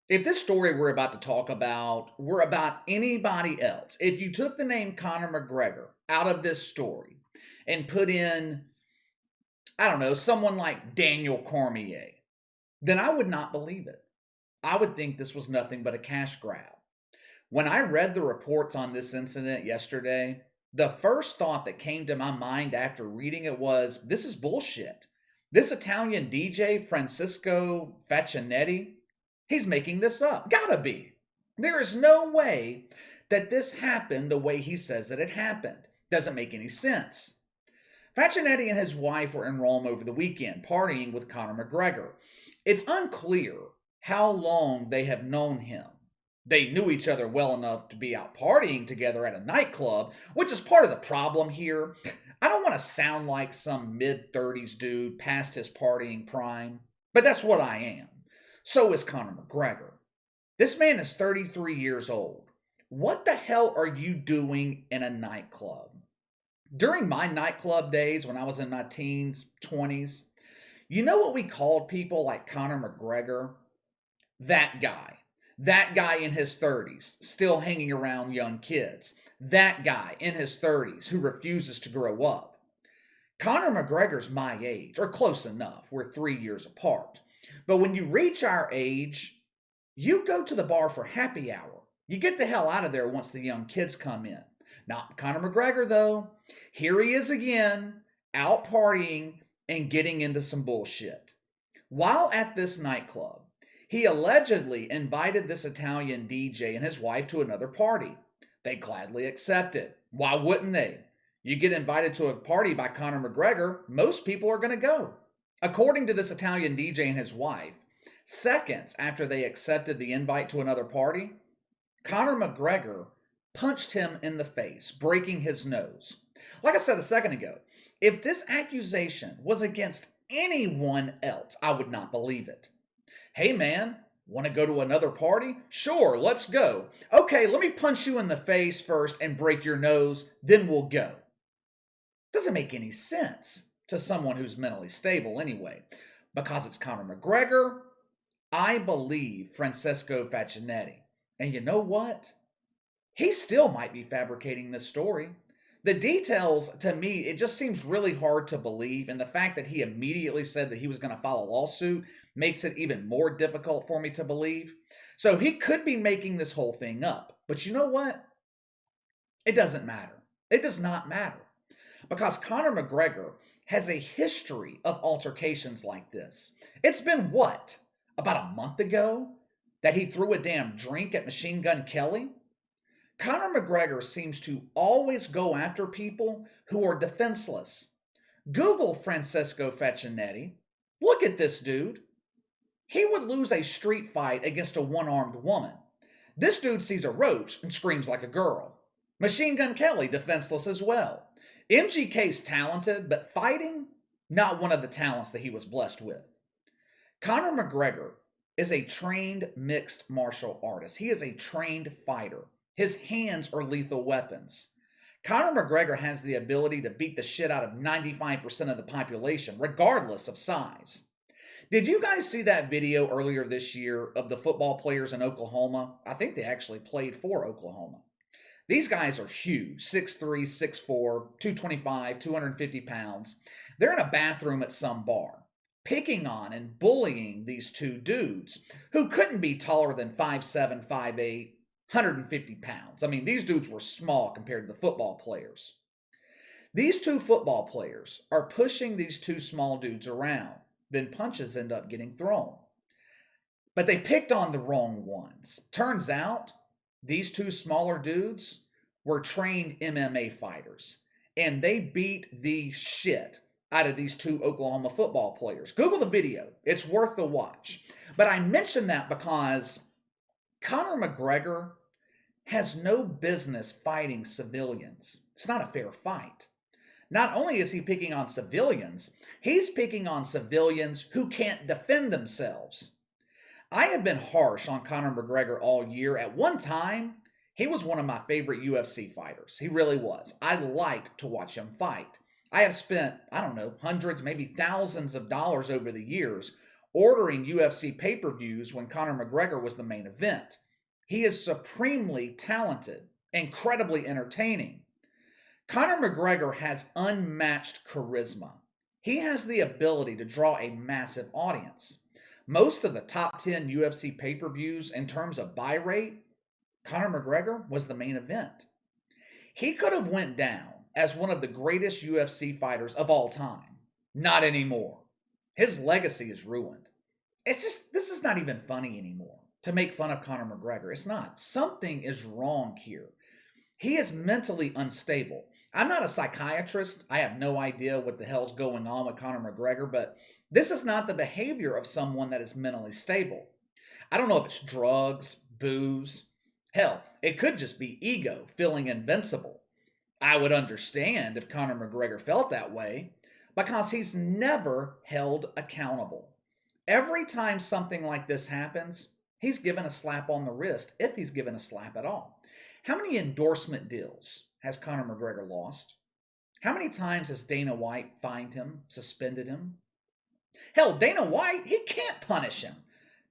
If this story we're about to talk about were about anybody else, if you took the name Conor McGregor out of this story and put in, I don't know, someone like Daniel Cormier, then I would not believe it. I would think this was nothing but a cash grab. When I read the reports on this incident yesterday, the first thought that came to my mind after reading it was this is bullshit. This Italian DJ, Francesco Facchinetti, he's making this up. Gotta be. There is no way that this happened the way he says that it happened. Doesn't make any sense. Facchinetti and his wife were in Rome over the weekend, partying with Conor McGregor. It's unclear how long they have known him. They knew each other well enough to be out partying together at a nightclub, which is part of the problem here. I don't want to sound like some mid 30s dude past his partying prime, but that's what I am. So is Conor McGregor. This man is 33 years old. What the hell are you doing in a nightclub? During my nightclub days when I was in my teens, 20s, you know what we called people like Conor McGregor? That guy. That guy in his 30s, still hanging around young kids. That guy in his 30s who refuses to grow up. Conor McGregor's my age, or close enough. We're 3 years apart. But when you reach our age, you go to the bar for happy hour. You get the hell out of there once the young kids come in. Not Conor McGregor, though. Here he is again, out partying and getting into some bullshit. While at this nightclub, he allegedly invited this Italian DJ and his wife to another party. They gladly accepted. Why wouldn't they? You get invited to a party by Conor McGregor, most people are going to go. According to this Italian DJ and his wife, seconds after they accepted the invite to another party, Conor McGregor punched him in the face, breaking his nose. Like I said a second ago, if this accusation was against anyone else, I would not believe it. Hey man, want to go to another party? Sure, let's go. Okay, let me punch you in the face first and break your nose, then we'll go. Doesn't make any sense to someone who's mentally stable anyway. Because it's Conor McGregor, I believe Francesco Facchinetti. And you know what? He still might be fabricating this story. The details, to me, it just seems really hard to believe, and the fact that he immediately said that he was going to file a lawsuit makes it even more difficult for me to believe. So he could be making this whole thing up. But you know what? It doesn't matter. It does not matter. Because Conor McGregor has a history of altercations like this. It's been what? About a month ago that he threw a damn drink at Machine Gun Kelly? Conor McGregor seems to always go after people who are defenseless. Google Francesco Facchinetti. Look at this dude. He would lose a street fight against a one-armed woman. This dude sees a roach and screams like a girl. Machine Gun Kelly, defenseless as well. MGK's talented, but fighting, not one of the talents that he was blessed with. Conor McGregor is a trained mixed martial artist. He is a trained fighter. His hands are lethal weapons. Conor McGregor has the ability to beat the shit out of 95% of the population, regardless of size. Did you guys see that video earlier this year of the football players in Oklahoma? I think they actually played for Oklahoma. These guys are huge, 6'3", 6'4", 225, 250 pounds. They're in a bathroom at some bar, picking on and bullying these two dudes who couldn't be taller than 5'7", 5'8", 150 pounds. I mean, these dudes were small compared to the football players. These two football players are pushing these two small dudes around. Then punches end up getting thrown. But they picked on the wrong ones. Turns out, these two smaller dudes were trained MMA fighters. And they beat the shit out of these two Oklahoma football players. Google the video. It's worth the watch. But I mention that because Conor McGregor has no business fighting civilians. It's not a fair fight. Not only is he picking on civilians, he's picking on civilians who can't defend themselves. I have been harsh on Conor McGregor all year. At one time, he was one of my favorite UFC fighters. He really was. I liked to watch him fight. I have spent, I don't know, hundreds, maybe thousands of dollars over the years ordering UFC pay-per-views when Conor McGregor was the main event. He is supremely talented, incredibly entertaining. Conor McGregor has unmatched charisma. He has the ability to draw a massive audience. Most of the top 10 UFC pay-per-views in terms of buy rate, Conor McGregor was the main event. He could have went down as one of the greatest UFC fighters of all time. Not anymore. His legacy is ruined. This is not even funny anymore to make fun of Conor McGregor. It's not. Something is wrong here. He is mentally unstable. I'm not a psychiatrist. I have no idea what the hell's going on with Conor McGregor, but this is not the behavior of someone that is mentally stable. I don't know if it's drugs, booze. Hell, it could just be ego, feeling invincible. I would understand if Conor McGregor felt that way because he's never held accountable. Every time something like this happens, he's given a slap on the wrist, if he's given a slap at all. How many endorsement deals has Conor McGregor lost? How many times has Dana White fined him, suspended him? Hell, Dana White, he can't punish him.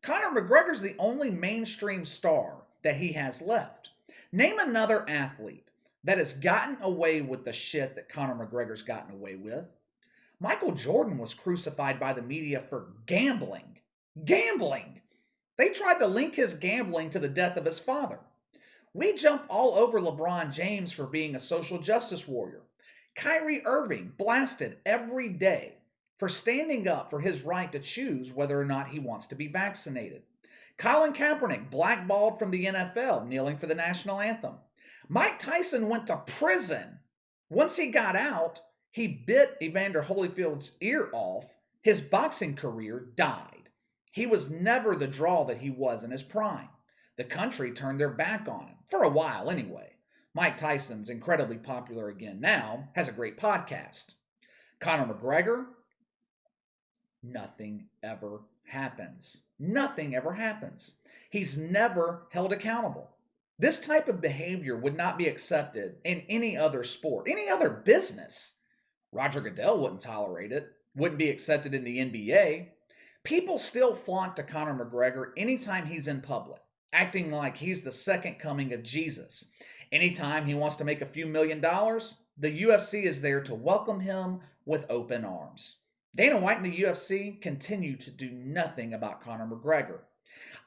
Conor McGregor's the only mainstream star that he has left. Name another athlete that has gotten away with the shit that Conor McGregor's gotten away with. Michael Jordan was crucified by the media for gambling. Gambling! They tried to link his gambling to the death of his father. We jump all over LeBron James for being a social justice warrior. Kyrie Irving blasted every day for standing up for his right to choose whether or not he wants to be vaccinated. Colin Kaepernick blackballed from the NFL, kneeling for the national anthem. Mike Tyson went to prison. Once he got out, he bit Evander Holyfield's ear off. His boxing career died. He was never the draw that he was in his prime. The country turned their back on him, for a while anyway. Mike Tyson's incredibly popular again now, has a great podcast. Conor McGregor, nothing ever happens. Nothing ever happens. He's never held accountable. This type of behavior would not be accepted in any other sport, any other business. Roger Goodell wouldn't tolerate it, wouldn't be accepted in the NBA. People still flock to Conor McGregor anytime he's in public, acting like he's the second coming of Jesus. Anytime he wants to make a few $1 million, the UFC is there to welcome him with open arms. Dana White and the UFC continue to do nothing about Conor McGregor.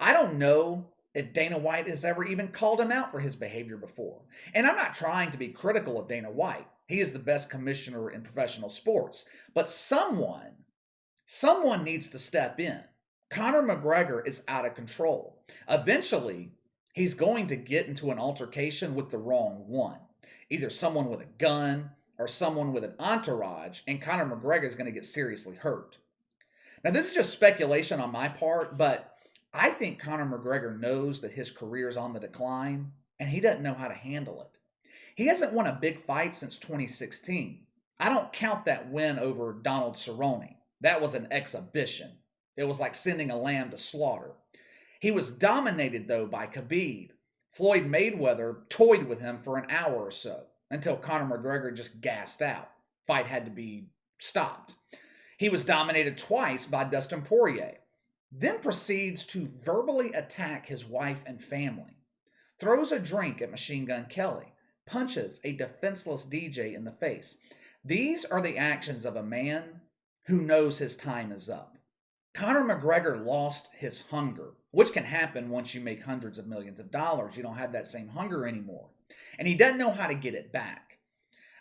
I don't know if Dana White has ever even called him out for his behavior before. And I'm not trying to be critical of Dana White. He is the best commissioner in professional sports. But someone needs to step in. Conor McGregor is out of control. Eventually, he's going to get into an altercation with the wrong one. Either someone with a gun or someone with an entourage, and Conor McGregor is going to get seriously hurt. Now, this is just speculation on my part, but I think Conor McGregor knows that his career is on the decline, and he doesn't know how to handle it. He hasn't won a big fight since 2016. I don't count that win over Donald Cerrone. That was an exhibition. It was like sending a lamb to slaughter. He was dominated, though, by Khabib. Floyd Mayweather toyed with him for an hour or so until Conor McGregor just gassed out. Fight had to be stopped. He was dominated twice by Dustin Poirier, then proceeds to verbally attack his wife and family, throws a drink at Machine Gun Kelly, punches a defenseless DJ in the face. These are the actions of a man who knows his time is up. Conor McGregor lost his hunger, which can happen once you make hundreds of millions of dollars. You don't have that same hunger anymore. And he doesn't know how to get it back.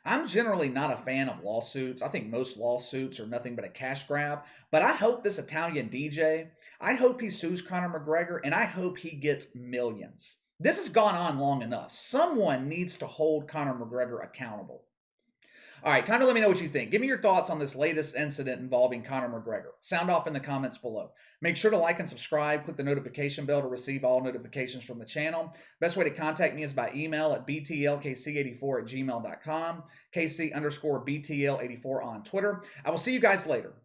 I'm generally not a fan of lawsuits. I think most lawsuits are nothing but a cash grab. But I hope this Italian DJ, I hope he sues Conor McGregor, and I hope he gets millions. This has gone on long enough. Someone needs to hold Conor McGregor accountable. All right, time to let me know what you think. Give me your thoughts on this latest incident involving Conor McGregor. Sound off in the comments below. Make sure to like and subscribe. Click the notification bell to receive all notifications from the channel. Best way to contact me is by email at btlkc84@gmail.com, KC_BTL84 on Twitter. I will see you guys later.